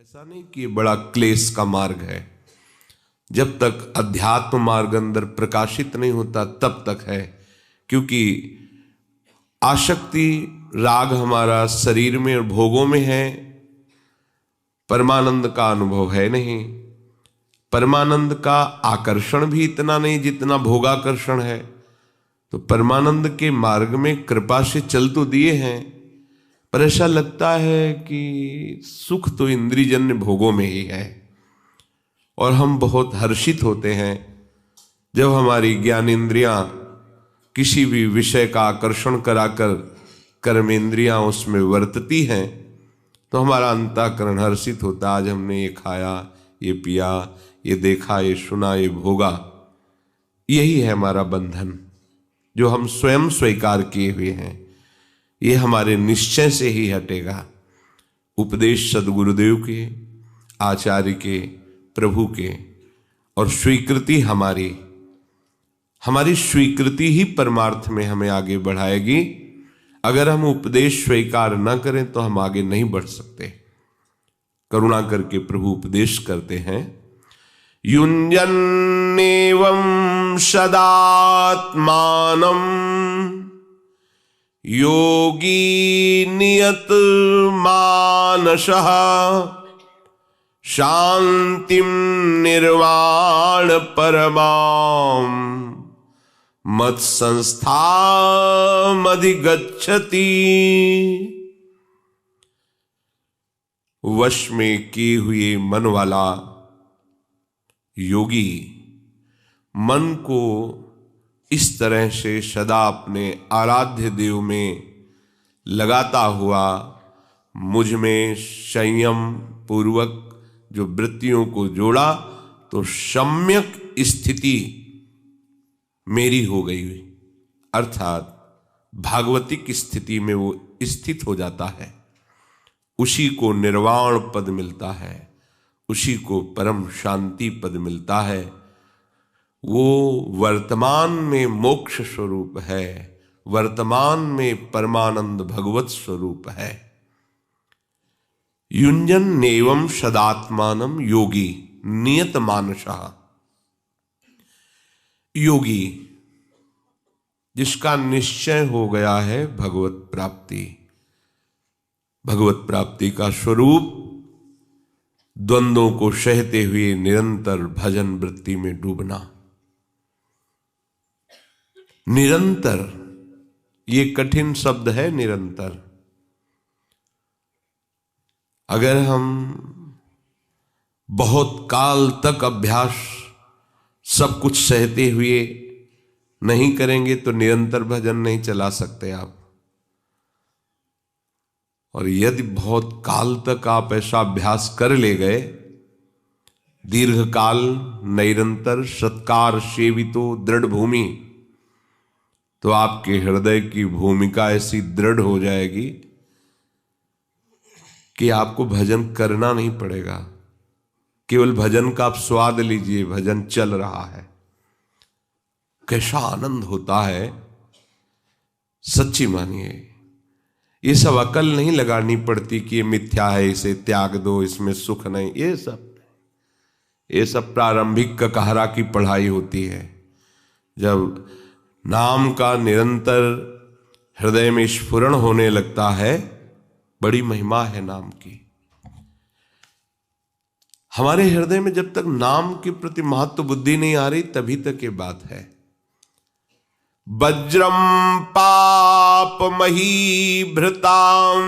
ऐसा नहीं कि ये बड़ा क्लेश का मार्ग है। जब तक अध्यात्म मार्ग अंदर प्रकाशित नहीं होता तब तक है, क्योंकि आसक्ति राग हमारा शरीर में और भोगों में है। परमानंद का अनुभव है नहीं। परमानंद का आकर्षण भी इतना नहीं जितना भोगाकर्षण है। तो परमानंद के मार्ग में कृपा से चल तो दिए हैं, पर ऐसा लगता है कि सुख तो इंद्रियजन्य भोगों में ही है। और हम बहुत हर्षित होते हैं जब हमारी ज्ञानेंद्रियां किसी भी विषय का आकर्षण कराकर कर्मेंद्रियां उसमें वर्तती हैं, तो हमारा अंतःकरण हर्षित होता। आज हमने ये खाया, ये पिया, ये देखा, ये सुना, ये भोगा। यही है हमारा बंधन जो हम स्वयं स्वीकार किए हुए हैं। ये हमारे निश्चय से ही हटेगा। उपदेश सदगुरुदेव के, आचार्य के, प्रभु के, और स्वीकृति हमारी स्वीकृति ही परमार्थ में हमें आगे बढ़ाएगी। अगर हम उपदेश स्वीकार न करें तो हम आगे नहीं बढ़ सकते। करुणा करके प्रभु उपदेश करते हैं, युञ्जन्नेवं सदात्मानं योगी नियत मानसः शांतिं निर्वाण परमां मत संस्थामधिगच्छति। वश में किए हुए मन वाला योगी मन को इस तरह से सदा अपने आराध्य देव में लगाता हुआ मुझ में संयम पूर्वक जो वृत्तियों को जोड़ा तो सम्यक स्थिति मेरी हो गई, अर्थात भागवतिक स्थिति में वो स्थित हो जाता है। उसी को निर्वाण पद मिलता है, उसी को परम शांति पद मिलता है। वो वर्तमान में मोक्ष स्वरूप है, वर्तमान में परमानंद भगवत स्वरूप है। युञ्जन नेवं सदात्मानं योगी नियत मानसः। योगी जिसका निश्चय हो गया है भगवत प्राप्ति। भगवत प्राप्ति का स्वरूप द्वंद्वों को सहते हुए निरंतर भजन वृत्ति में डूबना। निरंतर, ये कठिन शब्द है निरंतर। अगर हम बहुत काल तक अभ्यास सब कुछ सहते हुए नहीं करेंगे तो निरंतर भजन नहीं चला सकते आप। और यदि बहुत काल तक आप ऐसा अभ्यास कर ले गए, दीर्घ काल निरंतर सत्कार सेवितो दृढ़ भूमि, तो आपके हृदय की भूमिका ऐसी दृढ़ हो जाएगी कि आपको भजन करना नहीं पड़ेगा। केवल भजन का आप स्वाद लीजिए, भजन चल रहा है, कैसा आनंद होता है। सच्ची मानिए, ये सब अकल नहीं लगानी पड़ती कि ये मिथ्या है, इसे त्याग दो, इसमें सुख नहीं। ये सब प्रारंभिक ककहरा की पढ़ाई होती है। जब नाम का निरंतर हृदय में स्फुरण होने लगता है, बड़ी महिमा है नाम की। हमारे हृदय में जब तक नाम के प्रति महत्व बुद्धि नहीं आ रही, तभी तक ये बात है। वज्रम पापमही भृतां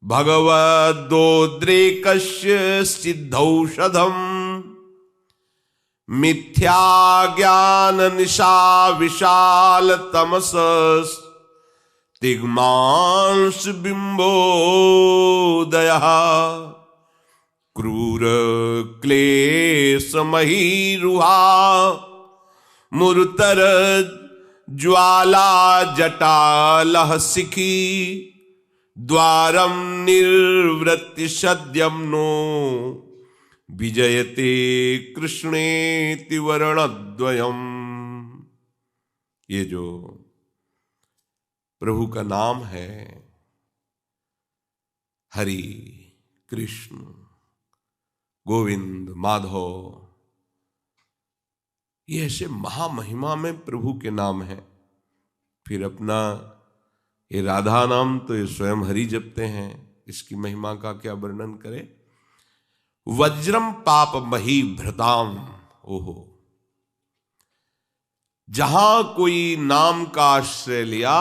भगवदोद्रेकस्य सिद्धौषधम् मिथ्या ज्ञान निशा विशाल तमस तिग्मांस बिंबोदयः क्रूर क्लेशमहीरुहा मुरुतर ज्वाला जटालः शिखी द्वारम निर्वृत्ति सद्यम नो विजयते कृष्णेति वर्णद्वयम्। ये जो प्रभु का नाम है, हरि कृष्ण, गोविंद, माधव, ये ऐसे महामहिमा में प्रभु के नाम हैं। फिर अपना ये राधा नाम तो ये स्वयं हरि जपते हैं, इसकी महिमा का क्या वर्णन करें। वज्रम पाप मही भृताम, ओहो, जहां कोई नाम का आश्रय लिया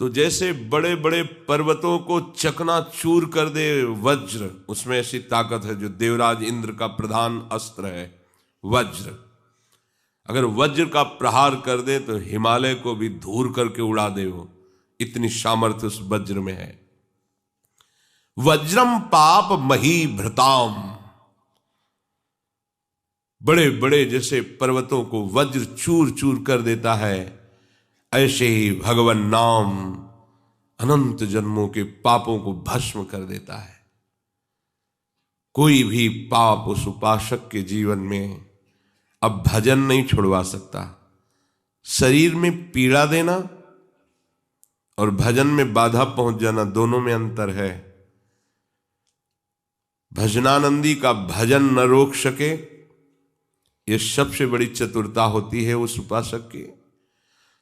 तो जैसे बड़े बड़े पर्वतों को चकनाचूर कर दे वज्र, उसमें ऐसी ताकत है। जो देवराज इंद्र का प्रधान अस्त्र है वज्र, अगर वज्र का प्रहार कर दे तो हिमालय को भी धूर करके उड़ा दे, वो इतनी सामर्थ्य उस वज्र में है। वज्रम पाप मही भृताम, बड़े बड़े जैसे पर्वतों को वज्र चूर चूर कर देता है, ऐसे ही भगवान नाम अनंत जन्मों के पापों को भस्म कर देता है। कोई भी पाप उस उपासक के जीवन में अब भजन नहीं छुड़वा सकता। शरीर में पीड़ा देना और भजन में बाधा पहुंच जाना, दोनों में अंतर है। भजनानंदी का भजन न रोक सके, यह सबसे बड़ी चतुरता होती है उस उपासक की।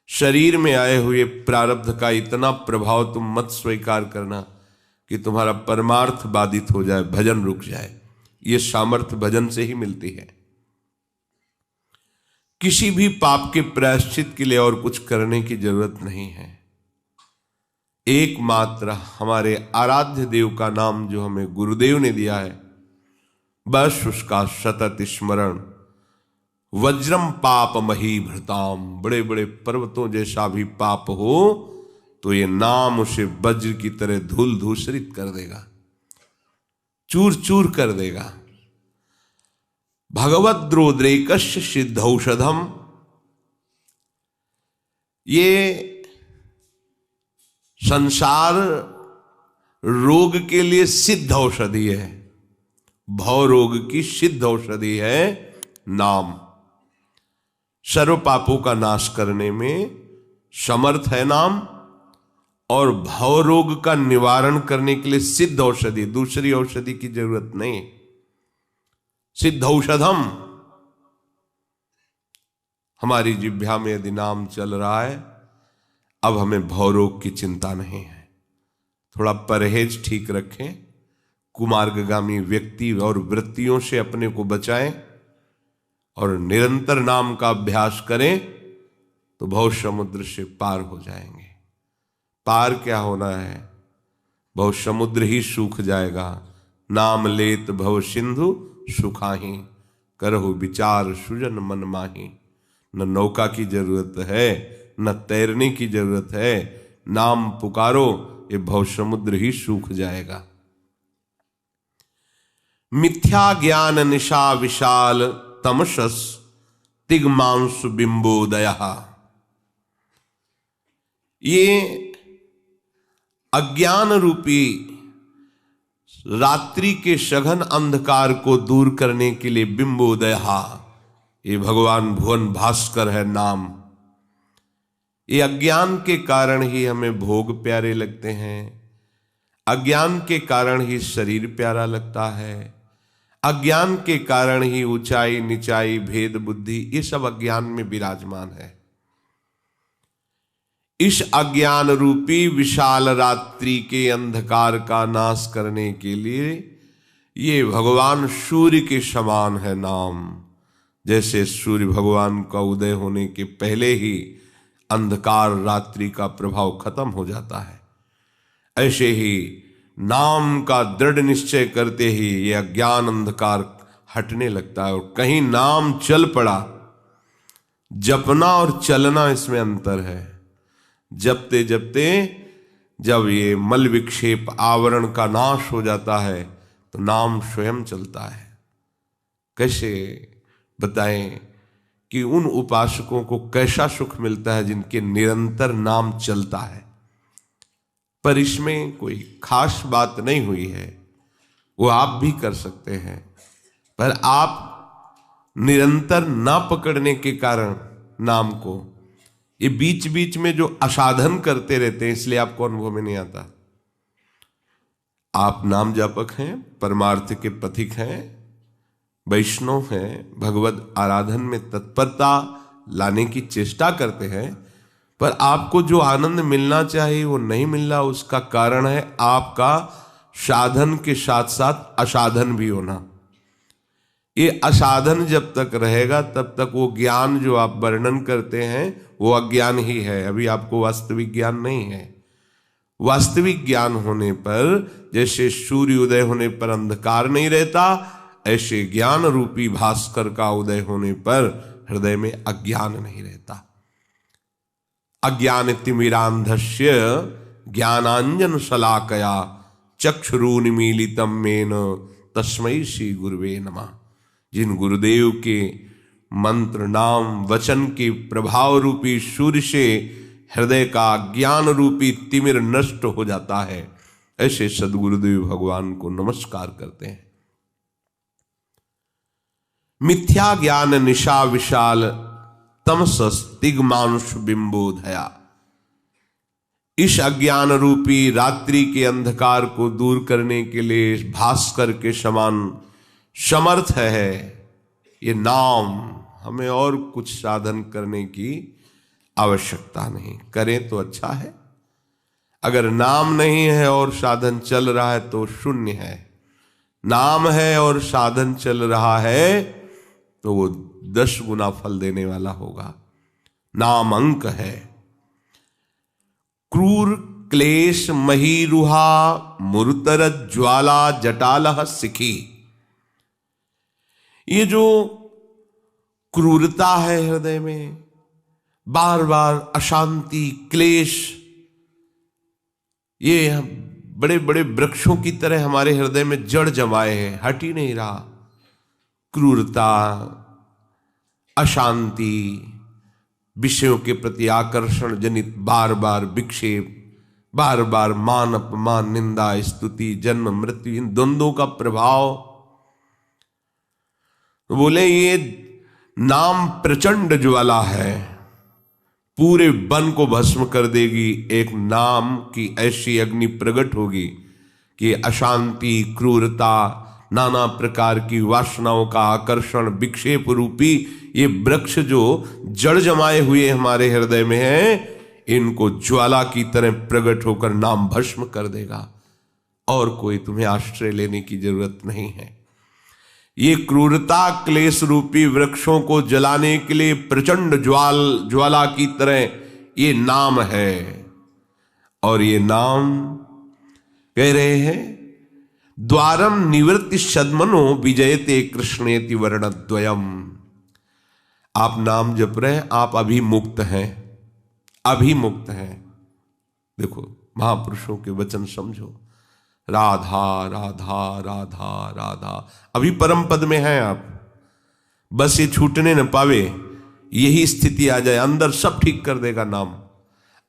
शरीर में आए हुए प्रारब्ध का इतना प्रभाव तुम मत स्वीकार करना कि तुम्हारा परमार्थ बाधित हो जाए, भजन रुक जाए। यह सामर्थ्य भजन से ही मिलती है। किसी भी पाप के प्रायश्चित के लिए और कुछ करने की जरूरत नहीं है। एकमात्र हमारे आराध्य देव का नाम जो हमें गुरुदेव ने दिया है, बस उसका सतत स्मरण। वज्रम पाप मही भृताम, बड़े बड़े पर्वतों जैसा भी पाप हो तो ये नाम उसे वज्र की तरह धूल धूसरित कर देगा, चूर चूर कर देगा। भगवद्रोद्रेकस्य सिद्धौषधम, ये संसार रोग के लिए सिद्ध औषधि है। भव रोग की सिद्ध औषधि है नाम। सर्व पापों का नाश करने में समर्थ है नाम, और भव रोग का निवारण करने के लिए सिद्ध औषधि, दूसरी औषधि की जरूरत नहीं। सिद्ध औषधम, हमारी जिह्वा में यदि नाम चल रहा है, अब हमें भवरोग की चिंता नहीं है। थोड़ा परहेज ठीक रखें, कुमार्गगामी व्यक्ति और वृत्तियों से अपने को बचाएं और निरंतर नाम का अभ्यास करें तो भव समुद्र से पार हो जाएंगे। पार क्या होना है, भव समुद्र ही सूख जाएगा। नाम लेत भव सिंधु सुखाही, करहु विचार सुजन मन माही। न नौका की जरूरत है, न तैरने की जरूरत है, नाम पुकारो, ये भव समुद्र ही सूख जाएगा। मिथ्या ज्ञान निशा विशाल तमसस तिग्मांसु बिंबोदय, ये अज्ञान रूपी रात्रि के सघन अंधकार को दूर करने के लिए बिंबोदय, ये भगवान भुवन भास्कर है नाम। ये अज्ञान के कारण ही हमें भोग प्यारे लगते हैं, अज्ञान के कारण ही शरीर प्यारा लगता है, अज्ञान के कारण ही ऊंचाई नीचाई भेद बुद्धि ये सब अज्ञान में विराजमान है। इस अज्ञान रूपी विशाल रात्रि के अंधकार का नाश करने के लिए ये भगवान सूर्य के समान है नाम। जैसे सूर्य भगवान का उदय होने के पहले ही अंधकार रात्रि का प्रभाव खत्म हो जाता है, ऐसे ही नाम का दृढ़ निश्चय करते ही ये अज्ञान अंधकार हटने लगता है। और कहीं नाम चल पड़ा, जपना और चलना इसमें अंतर है। जपते जपते जब ये मल विक्षेप आवरण का नाश हो जाता है तो नाम स्वयं चलता है। कैसे बताएं कि उन उपासकों को कैसा सुख मिलता है जिनके निरंतर नाम चलता है। पर इसमें कोई खास बात नहीं हुई है, वो आप भी कर सकते हैं, पर आप निरंतर ना पकड़ने के कारण नाम को ये बीच बीच में जो असाधन करते रहते हैं, इसलिए आपको अनुभव में नहीं आता। आप नाम जापक हैं, परमार्थ के पथिक हैं, वैष्णव हैं, भगवत आराधन में तत्परता लाने की चेष्टा करते हैं, पर आपको जो आनंद मिलना चाहिए वो नहीं मिल रहा। उसका कारण है आपका साधन के साथ साथ असाधन भी होना। ये असाधन जब तक रहेगा तब तक वो ज्ञान जो आप वर्णन करते हैं वो अज्ञान ही है, अभी आपको वास्तविक ज्ञान नहीं है। वास्तविक ज्ञान होने पर जैसे सूर्य उदय होने पर अंधकार नहीं रहता, ऐसे ज्ञान रूपी भास्कर का उदय होने पर हृदय में अज्ञान नहीं रहता। अज्ञान तिमिरांधस्य ज्ञानांजन शलाकया चक्षुरुन्मीलितम मेन तस्मै श्री गुरुवे नमः। जिन गुरुदेव के मंत्र नाम वचन के प्रभाव रूपी सूर्य से हृदय का ज्ञान रूपी तिमिर नष्ट हो जाता है, ऐसे सदगुरुदेव भगवान को नमस्कार करते हैं। मिथ्या ज्ञान निशा विशाल तमसस्तिग्मांश बिंबोधया। इस अज्ञान रूपी रात्रि के अंधकार को दूर करने के लिए भास्कर के समान समर्थ है ये नाम। हमें और कुछ साधन करने की आवश्यकता नहीं, करें तो अच्छा है। अगर नाम नहीं है और साधन चल रहा है तो शून्य है। नाम है और साधन चल रहा है तो वो 10 गुना फल देने वाला होगा। नाम अंक है। क्रूर क्लेश महीरुहा मुरतर ज्वाला जटालह सिखी। ये जो क्रूरता है हृदय में, बार बार अशांति क्लेश, ये बड़े बड़े वृक्षों की तरह हमारे हृदय में जड़ जमाए हैं, हट ही नहीं रहा। क्रूरता, अशांति, विषयों के प्रति आकर्षण जनित बार बार विक्षेप, बार बार मान अपमान, निंदा स्तुति, जन्म मृत्यु, इन द्वंद्वों का प्रभाव। तो बोले ये नाम प्रचंड ज्वाला है, पूरे वन को भस्म कर देगी। एक नाम की ऐसी अग्नि प्रकट होगी कि अशांति, क्रूरता, नाना प्रकार की वासनाओं का आकर्षण, विक्षेप रूपी ये वृक्ष जो जड़ जमाए हुए हमारे हृदय में है, इनको ज्वाला की तरह प्रकट होकर नाम भस्म कर देगा। और कोई तुम्हें आश्रय लेने की जरूरत नहीं है। ये क्रूरता क्लेश रूपी वृक्षों को जलाने के लिए प्रचंड ज्वाला की तरह ये नाम है। और ये नाम कह रहे हैं द्वारम निवृत्ति सद्मनो विजयते कृष्णेति वर्णद्वयम। आप नाम जप रहे हैं, आप अभिमुक्त हैं, अभिमुक्त हैं। देखो महापुरुषों के वचन समझो, राधा राधा राधा राधा, अभी परम पद में हैं आप, बस ये छूटने न पावे, यही स्थिति आ जाए, अंदर सब ठीक कर देगा नाम।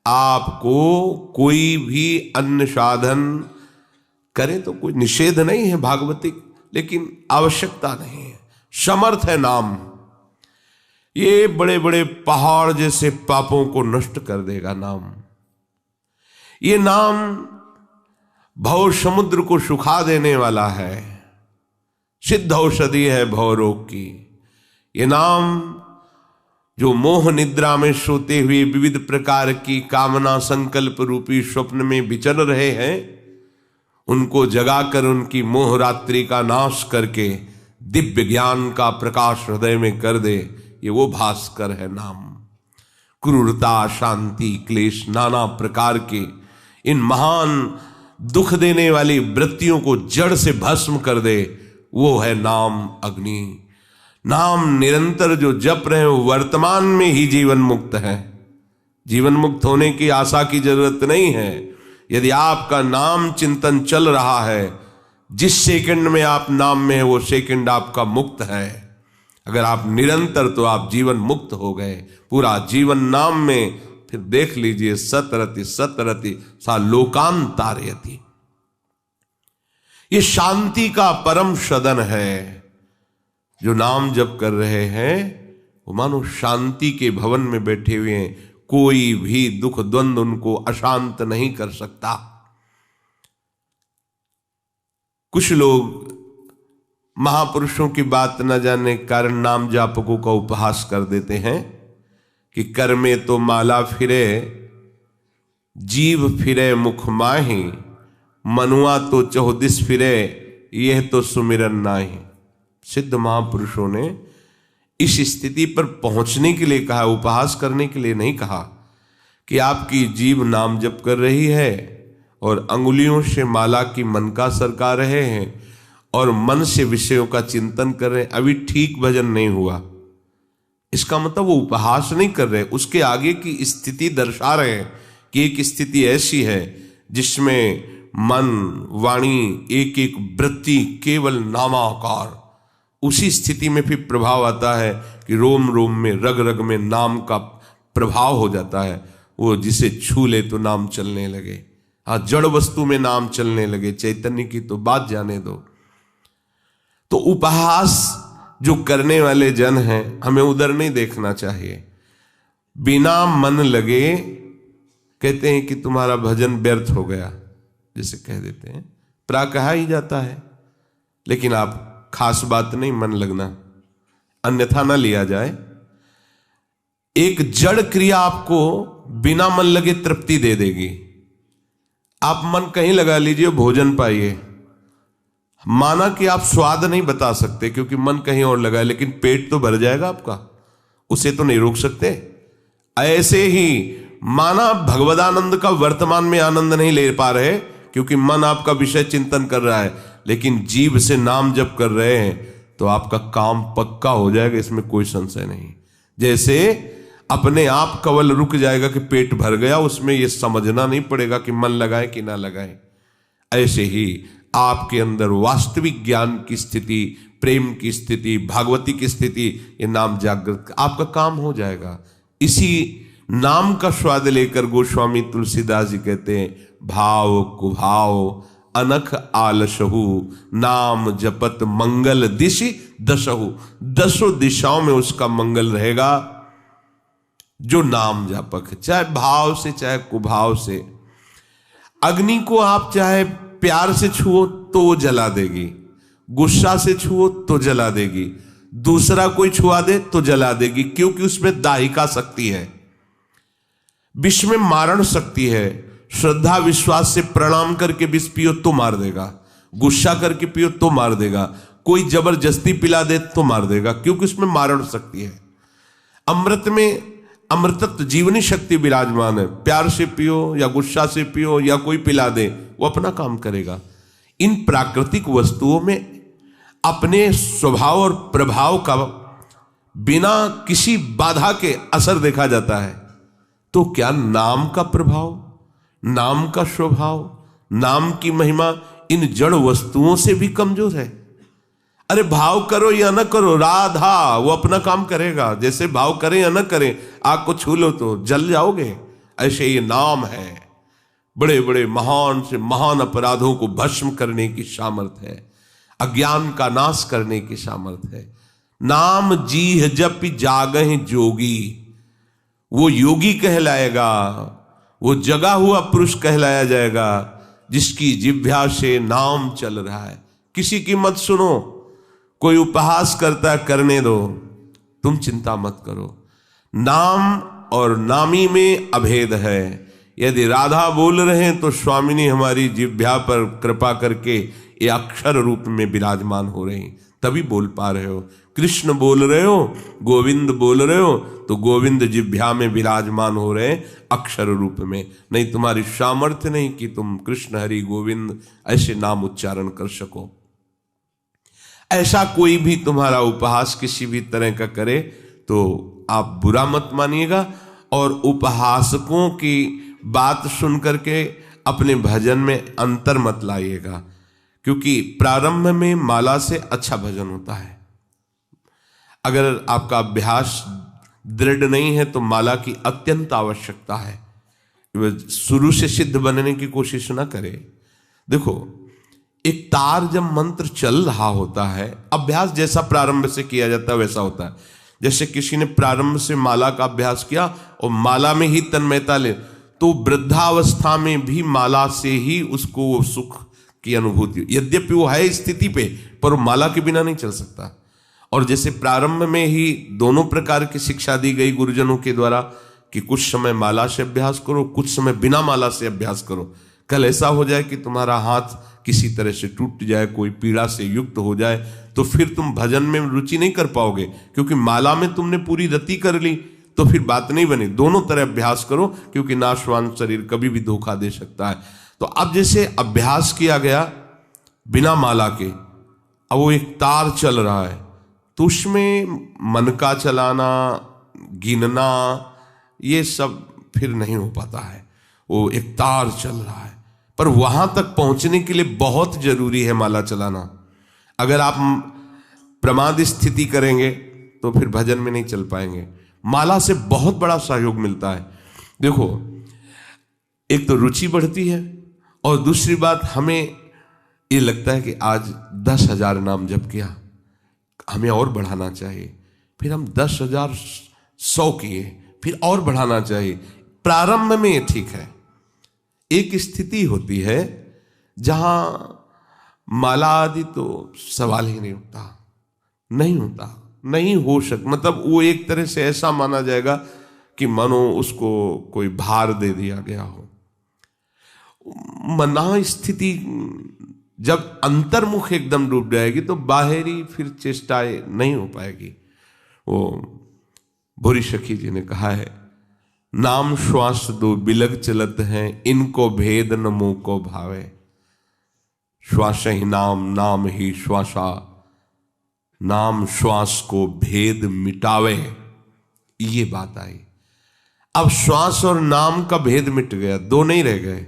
आपको कोई भी अन्य साधन करे तो कोई निषेध नहीं है भागवतिक, लेकिन आवश्यकता नहीं है, समर्थ है नाम। ये बड़े बड़े पहाड़ जैसे पापों को नष्ट कर देगा नाम। ये नाम भव समुद्र को सुखा देने वाला है, सिद्ध औषधि है भव रोग की। ये नाम जो मोह निद्रा में सोते हुए विविध प्रकार की कामना संकल्प रूपी स्वप्न में विचर रहे हैं, उनको जगाकर उनकी मोह रात्रि का नाश करके दिव्य ज्ञान का प्रकाश हृदय में कर दे, ये वो भास्कर है नाम। क्रूरता, शांति, क्लेश, नाना प्रकार के इन महान दुख देने वाली वृत्तियों को जड़ से भस्म कर दे, वो है नाम अग्नि। नाम निरंतर जो जप रहे हैं वर्तमान में ही जीवन मुक्त है। जीवन मुक्त होने की आशा की जरूरत नहीं है। यदि आपका नाम चिंतन चल रहा है, जिस सेकंड में आप नाम में है वो सेकंड आपका मुक्त है। अगर आप निरंतर, तो आप जीवन मुक्त हो गए। पूरा जीवन नाम में, फिर देख लीजिए सतरति सतरति सा लोकान तारयति। ये शांति का परम सदन है। जो नाम जप कर रहे हैं वो मानो शांति के भवन में बैठे हुए हैं। कोई भी दुख द्वंद उनको अशांत नहीं कर सकता। कुछ लोग महापुरुषों की बात न जानने के कारण नाम जापकों का उपहास कर देते हैं कि कर में तो माला फिरे, जीव फिरे मुख माही, मनुआ तो चौदिस फिरे, यह तो सुमिरन नाही। सिद्ध महापुरुषों ने इस स्थिति पर पहुंचने के लिए कहा, उपहास करने के लिए नहीं कहा कि आपकी जीभ नाम जप कर रही है और अंगुलियों से माला की मन का सरका रहे हैं और मन से विषयों का चिंतन कर रहे हैं, अभी ठीक भजन नहीं हुआ। इसका मतलब वो उपहास नहीं कर रहे, उसके आगे की स्थिति दर्शा रहे हैं कि एक स्थिति ऐसी है जिसमें मन वाणी एक एक वृत्ति केवल नामाकार, उसी स्थिति में फिर प्रभाव आता है कि रोम रोम में रग रग में नाम का प्रभाव हो जाता है। वो जिसे छू ले तो नाम चलने लगे। हाँ, जड़ वस्तु में नाम चलने लगे, चैतन्य की तो बात जाने दो। तो उपहास जो करने वाले जन हैं, हमें उधर नहीं देखना चाहिए। बिना मन लगे कहते हैं कि तुम्हारा भजन व्यर्थ हो गया, जैसे कह देते हैं, कहा ही जाता है, लेकिन आप खास बात नहीं मन लगना, अन्यथा ना लिया जाए। एक जड़ क्रिया आपको बिना मन लगे तृप्ति दे देगी। आप मन कहीं लगा लीजिए, भोजन पाइए, माना कि आप स्वाद नहीं बता सकते क्योंकि मन कहीं और लगा है, लेकिन पेट तो भर जाएगा आपका, उसे तो नहीं रोक सकते। ऐसे ही माना भगवदानंद का वर्तमान में आनंद नहीं ले पा रहे क्योंकि मन आपका विषय चिंतन कर रहा है, लेकिन जीभ से नाम जप कर रहे हैं, तो आपका काम पक्का हो जाएगा, इसमें कोई संशय नहीं। जैसे अपने आप कवल रुक जाएगा कि पेट भर गया, उसमें यह समझना नहीं पड़ेगा कि मन लगाए कि ना लगाए। ऐसे ही आपके अंदर वास्तविक ज्ञान की स्थिति, प्रेम की स्थिति, भागवती की स्थिति, ये नाम जागृत, आपका काम हो जाएगा। इसी नाम का स्वाद लेकर गोस्वामी तुलसीदास जी कहते हैं, भाव कुभाव अनख आलसहु, नाम जपत मंगल दिशि दशहु। दसों दिशाओं में उसका मंगल रहेगा जो नाम जापक है, चाहे भाव से चाहे कुभाव से। अग्नि को आप चाहे प्यार से छुओ तो वो जला देगी, गुस्सा से छुओ तो जला देगी, दूसरा कोई छुआ दे तो जला देगी, क्योंकि उसमें दाहिका शक्ति है, विष में मारण शक्ति है। श्रद्धा विश्वास से प्रणाम करके विष पियो तो मार देगा, गुस्सा करके पियो तो मार देगा, कोई जबरदस्ती पिला दे तो मार देगा, क्योंकि उसमें मारण शक्ति है। अमृत में अमृतत्व जीवनी शक्ति विराजमान है, प्यार से पियो या गुस्सा से पियो या कोई पिला दे, वो अपना काम करेगा। इन प्राकृतिक वस्तुओं में अपने स्वभाव और प्रभाव का बिना किसी बाधा के असर देखा जाता है। तो क्या नाम का प्रभाव, नाम का स्वभाव, नाम की महिमा इन जड़ वस्तुओं से भी कमजोर है? अरे भाव करो या न करो, राधा वो अपना काम करेगा। जैसे भाव करें या न करें, आग को छू लो तो जल जाओगे, ऐसे ये नाम है। बड़े बड़े महान से महान अपराधों को भस्म करने की सामर्थ्य है, अज्ञान का नाश करने की सामर्थ्य है। नाम जीह जप जागहि जोगी, वो योगी कहलाएगा, वो जगा हुआ पुरुष कहलाया जाएगा जिसकी जिह्वा से नाम चल रहा है। किसी की मत सुनो, कोई उपहास करता है करने दो, तुम चिंता मत करो। नाम और नामी में अभेद है। यदि राधा बोल रहे हैं तो स्वामिनी हमारी जिह्वा पर कृपा करके ये अक्षर रूप में विराजमान हो रही, तभी बोल पा रहे हो। कृष्ण बोल रहे हो, गोविंद बोल रहे हो, तो गोविंद जिह्वा में विराजमान हो रहे अक्षर रूप में। नहीं तुम्हारी सामर्थ्य नहीं कि तुम कृष्ण हरि गोविंद ऐसे नाम उच्चारण कर सको। ऐसा कोई भी तुम्हारा उपहास किसी भी तरह का करे तो आप बुरा मत मानिएगा, और उपहासकों की बात सुन करके अपने भजन में अंतर मत लाइएगा, क्योंकि प्रारंभ में माला से अच्छा भजन होता है। अगर आपका अभ्यास दृढ़ नहीं है तो माला की अत्यंत आवश्यकता है। शुरू से सिद्ध बनने की कोशिश ना करें। देखो, एक तार जब मंत्र चल रहा होता है, अभ्यास जैसा प्रारंभ से किया जाता है वैसा होता है। जैसे किसी ने प्रारंभ से माला का अभ्यास किया और माला में ही तन्मयता ले, तो वृद्धावस्था में भी माला से ही उसको वो सुख की अनुभूति, यद्यपि वो है स्थिति पे, पर वो माला के बिना नहीं चल सकता। और जैसे प्रारंभ में ही दोनों प्रकार की शिक्षा दी गई गुरुजनों के द्वारा कि कुछ समय माला से अभ्यास करो, कुछ समय बिना माला से अभ्यास करो। कल ऐसा हो जाए कि तुम्हारा हाथ किसी तरह से टूट जाए, कोई पीड़ा से युक्त हो जाए, तो फिर तुम भजन में रुचि नहीं कर पाओगे, क्योंकि माला में तुमने पूरी रति कर ली, तो फिर बात नहीं बनी। दोनों तरह अभ्यास करो, क्योंकि नाशवान शरीर कभी भी धोखा दे सकता है। तो अब जैसे अभ्यास किया गया बिना माला के, अब वो एक तार चल रहा है, तो उसमें मन का चलाना, गिनना, ये सब फिर नहीं हो पाता है। वो एक तार चल रहा है, पर वहां तक पहुंचने के लिए बहुत जरूरी है माला चलाना। अगर आप प्रमाद स्थिति करेंगे तो फिर भजन में नहीं चल पाएंगे। माला से बहुत बड़ा सहयोग मिलता है। देखो, एक तो रुचि बढ़ती है, और दूसरी बात हमें ये लगता है कि आज 10,000 नाम जप किया, हमें और बढ़ाना चाहिए। फिर हम 10,000 100 किए, फिर और बढ़ाना चाहिए। प्रारंभ में ये ठीक है। एक स्थिति होती है जहां माला आदि तो सवाल ही नहीं उठता, नहीं होता, नहीं हो सकता। मतलब वो एक तरह से ऐसा माना जाएगा कि मानो उसको कोई भार दे दिया गया हो। मना स्थिति जब अंतर्मुख एकदम डूब जाएगी तो बाहरी फिर चेष्टाएं नहीं हो पाएगी। वो भूरी सखी जी ने कहा है, नाम श्वास दो बिलग चलत हैं, इनको भेद न मुंह को भावे। श्वास ही नाम, नाम ही श्वासा, नाम श्वास को भेद मिटावे। ये बात आई। अब श्वास और नाम का भेद मिट गया, दो नहीं रह गए।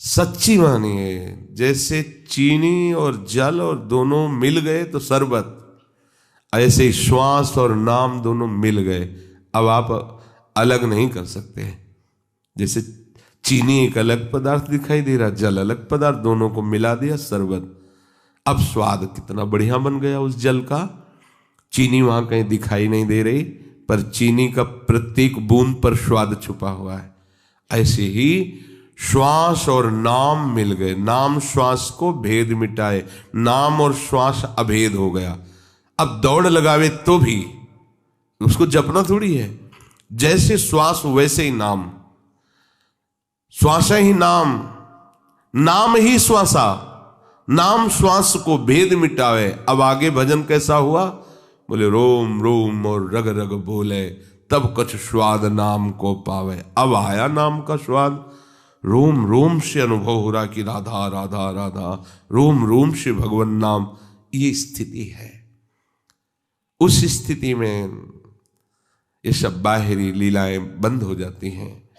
सच्ची मानिए, जैसे चीनी और जल और दोनों मिल गए तो शरबत, ऐसे ही श्वास और नाम दोनों मिल गए। अब आप अलग नहीं कर सकते। जैसे चीनी एक अलग पदार्थ दिखाई दे रहा, जल अलग पदार्थ, दोनों को मिला दिया शरबत। अब स्वाद कितना बढ़िया बन गया उस जल का। चीनी वहां कहीं दिखाई नहीं दे रही, पर चीनी का प्रत्येक बूंद पर स्वाद छुपा हुआ है। ऐसे ही श्वास और नाम मिल गए, नाम श्वास को भेद मिटाए, नाम और श्वास अभेद हो गया। अब दौड़ लगावे तो भी उसको जपना थोड़ी है। जैसे श्वास वैसे ही नाम, श्वास ही नाम, नाम ही श्वासा, नाम श्वास को भेद मिटावे। अब आगे भजन कैसा हुआ? बोले रोम रोम और रग रग बोले, तब कछ स्वाद नाम को पावे। अब आया नाम का स्वाद, रोम रोम से अनुभव हो रहा कि राधा राधा राधा, रोम रोम से भगवान नाम। ये स्थिति है। उस स्थिति में ये सब बाहरी लीलाएं बंद हो जाती हैं।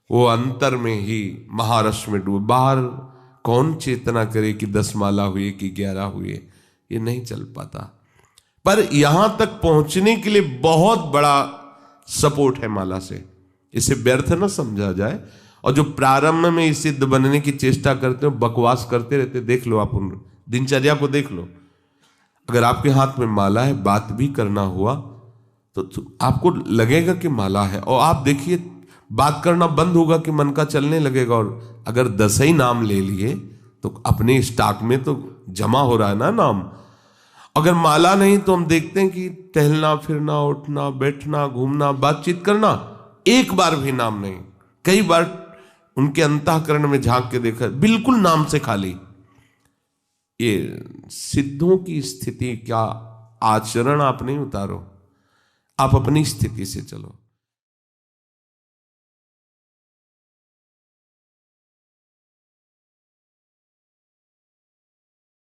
वो अंतर में ही महारस में डूब। बाहर कौन चेतना करे कि 10 माला हुए कि 11 हुए, ये नहीं चल पाता। पर यहां तक पहुंचने के लिए बहुत बड़ा सपोर्ट है माला से। इसे व्यर्थ न समझा जाए। और जो प्रारंभ में इस सिद्ध बनने की चेष्टा करते हो, बकवास करते रहते, देख लो आप उन दिनचर्या को देख लो। अगर आपके हाथ में माला है, बात भी करना हुआ तो आपको लगेगा कि माला है, और आप देखिए बात करना बंद होगा कि मन का चलने लगेगा। और अगर 10 ही नाम ले लिए तो अपने स्टॉक में तो जमा हो रहा है ना नाम। अगर माला नहीं तो हम देखते हैं कि टहलना फिरना, उठना बैठना, घूमना, बातचीत करना, एक बार भी नाम नहीं। कई बार उनके अंतःकरण में झांक के देखा, बिल्कुल नाम से खाली। ये सिद्धों की स्थिति, क्या आचरण आप नहीं उतारो, आप अपनी स्थिति से चलो।